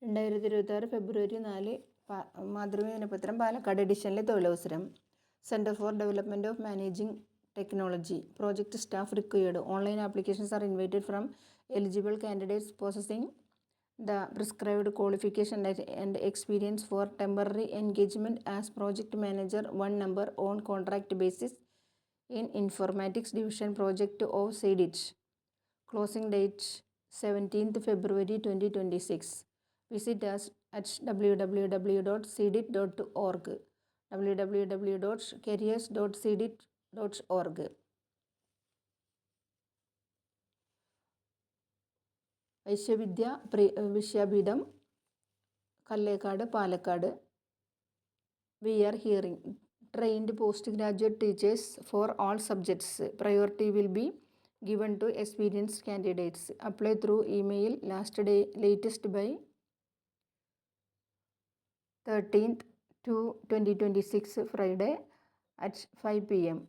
2026 ഫെബ്രുവരി 4 മാതൃഭൂമി ദിനപത്രം പാലക്കാട് എഡിഷനിലെ തൊഴിലവസരം. Centre for development of managing technology project staff required. Online applications are invited from eligible candidates possessing the prescribed qualification and experience for temporary engagement as project manager 1 number on contract basis in informatics division project of CDIT. Closing date 17th February 2026. Visit us at www.cdit.org, www.careers.cdit.org. Aishwavidya Vishwapeetham Kallekkad Palakkad. We are hearing trained postgraduate teachers for all subjects. Priority will be given to experienced candidates. Apply through email. Latest by 13th to 2026 Friday at 5 p.m.